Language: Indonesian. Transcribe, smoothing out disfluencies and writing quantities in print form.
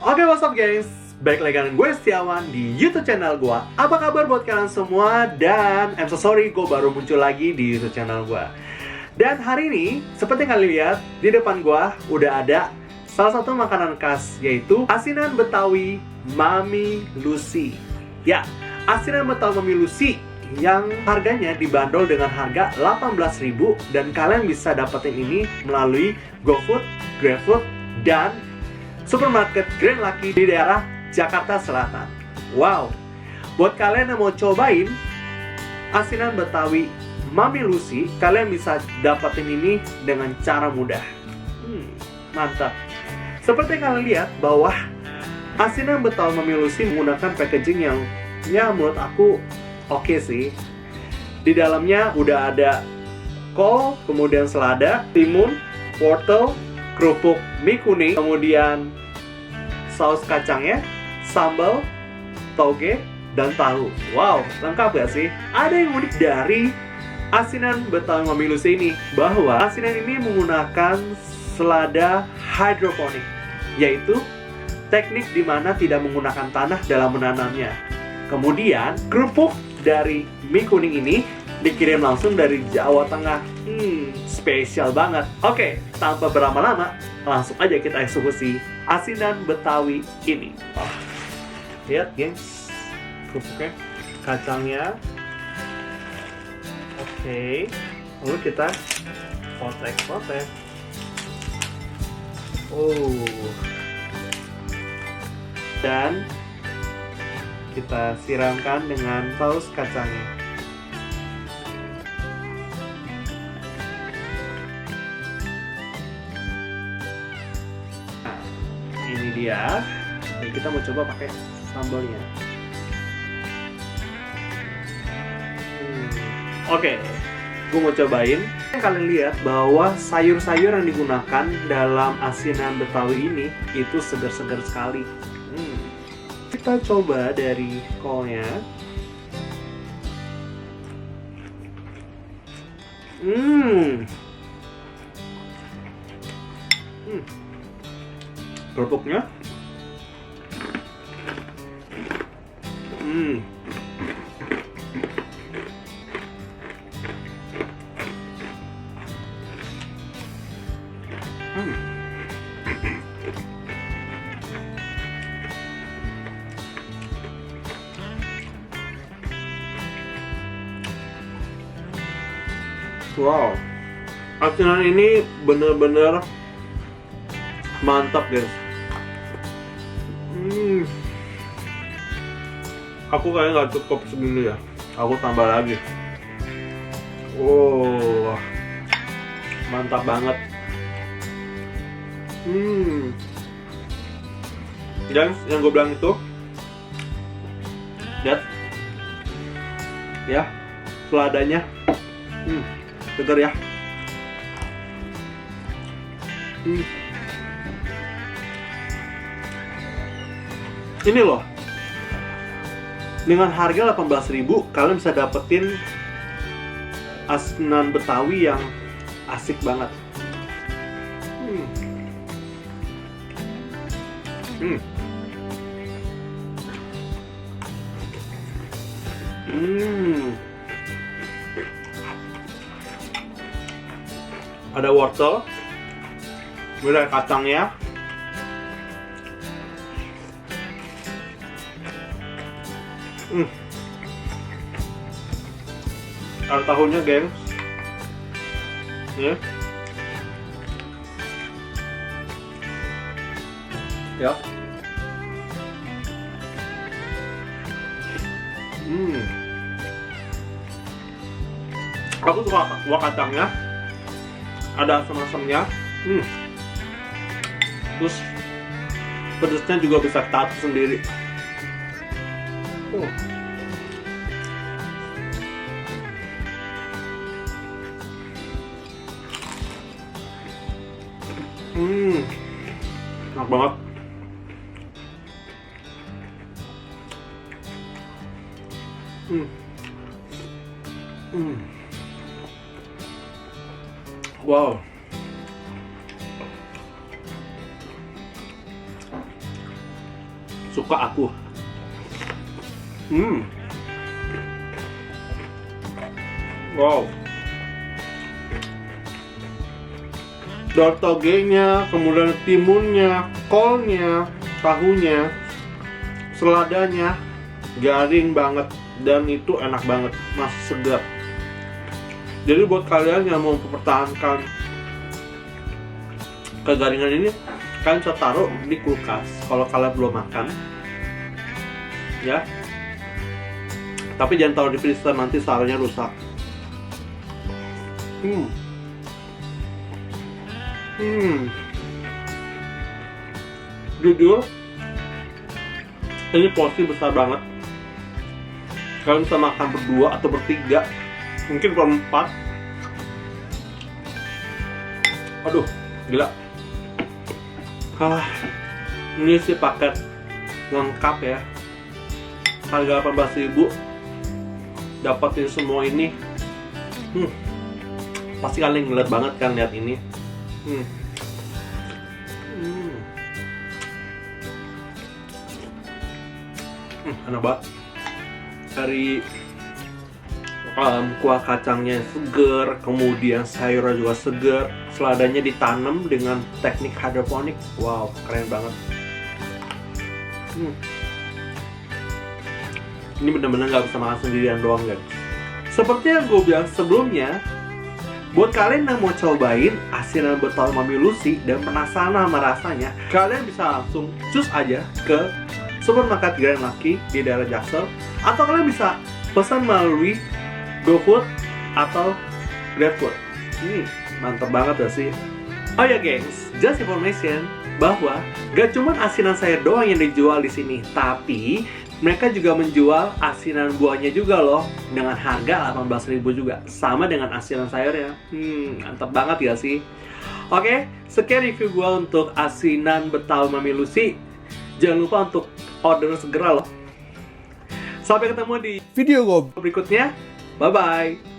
Oke, what's up guys? Balik lagi dengan gue Setiawan di YouTube channel gue. Apa kabar buat kalian semua? Dan I'm so sorry, gue baru muncul lagi di YouTube channel gue. Dan hari ini, seperti yang kalian lihat, di depan gue udah ada salah satu makanan khas, yaitu asinan Betawi Mami Lucy. Ya, asinan Betawi Mami Lucy yang harganya dibanderol dengan harga 18.000 dan kalian bisa dapetin ini melalui GoFood, GrabFood, dan supermarket Grand Lucky di daerah Jakarta Selatan. Wow, buat kalian yang mau cobain asinan Betawi Mami Lucy, kalian bisa dapetin ini dengan cara mudah. Mantap. Seperti yang kalian lihat bawah, asinan Betawi Mami Lucy menggunakan packaging yang ya menurut aku oke sih. Di dalamnya udah ada kol, kemudian selada, timun, wortel, kerupuk mie kuning, kemudian saus kacangnya, sambal, toge, dan tahu. Wow, lengkap gak sih? Ada yang unik dari asinan Betawi Mami Lucy ini, bahwa asinan ini menggunakan selada hidroponik, yaitu teknik di mana tidak menggunakan tanah dalam menanamnya. Kemudian, kerupuk dari mie kuning ini dikirim langsung dari Jawa Tengah. Spesial banget. Oke, tanpa berlama-lama, langsung aja kita eksekusi asinan Betawi ini. Lihat, gengs, kerupuknya, kacangnya. Oke, lalu kita potek-potek. Dan kita siramkan dengan saus kacangnya. Nah, ini dia. Dan kita mau coba pakai sambalnya. Oke, gue mau cobain. Kalian lihat bahwa sayur-sayur yang digunakan dalam asinan Betawi ini itu segar-segar sekali. Kita coba dari kolnya. Kerupuknya. Wow, asinan ini bener-bener mantap guys. Aku kayaknya nggak cukup segini ya. Aku tambah lagi. Wow, mantap banget. Dan yang gue bilang itu, lihat, ya, seladanya. Segar ya. Ini loh, dengan harga 18.000 kalian bisa dapetin asinan Betawi yang asik banget. Ada wortel, kemudian kacangnya, ada tahunya, gengs. Ya. Aku suka kuah kacangnya. Ada asam-asamnya. Terus pedasnya juga bisa kita atur sendiri. Enak banget. Wow. suka aku. Wow. Dari togenya, kemudian timunnya, kolnya, tahunya, seladanya garing banget dan itu enak banget, masih segar. Jadi buat kalian yang mau mempertahankan kegaringan ini, kalian bisa taruh di kulkas kalau kalian belum makan, ya. Tapi jangan taruh di freezer, nanti saranya rusak. Jujur, ini porsi besar banget. Kalian bisa makan berdua atau bertiga, mungkin berempat. Aduh, gila. Ini sih paket lengkap ya. Harga 18.000, dapatin semua ini. Pasti kalian ngeliat banget kan lihat ini. Enak banget. Dari kuah kacangnya seger, kemudian sayurnya juga seger, seladanya ditanam dengan teknik hidroponik. Wow, keren banget. Ini benar-benar nggak bisa makan sendirian doang, guys. Seperti yang gue bilang sebelumnya, buat kalian yang mau cobain asinan Betawi Mami Lucy dan penasaran sama rasanya, kalian bisa langsung cus aja ke supermarket Grand Lucky di daerah Jaksel, atau kalian bisa pesan melalui GoFood atau GrabFood. Mantap banget ya sih. Oh ya gengs, just information bahwa gak cuma asinan sayur doang yang dijual di sini, tapi mereka juga menjual asinan buahnya juga loh, dengan harga 18.000 juga, sama dengan asinan sayurnya. Mantap banget ya sih. Oke, sekian review gua untuk asinan Betawi Mami Lucy. Jangan lupa untuk order segera loh. Sampai ketemu di video gua berikutnya. Bye bye.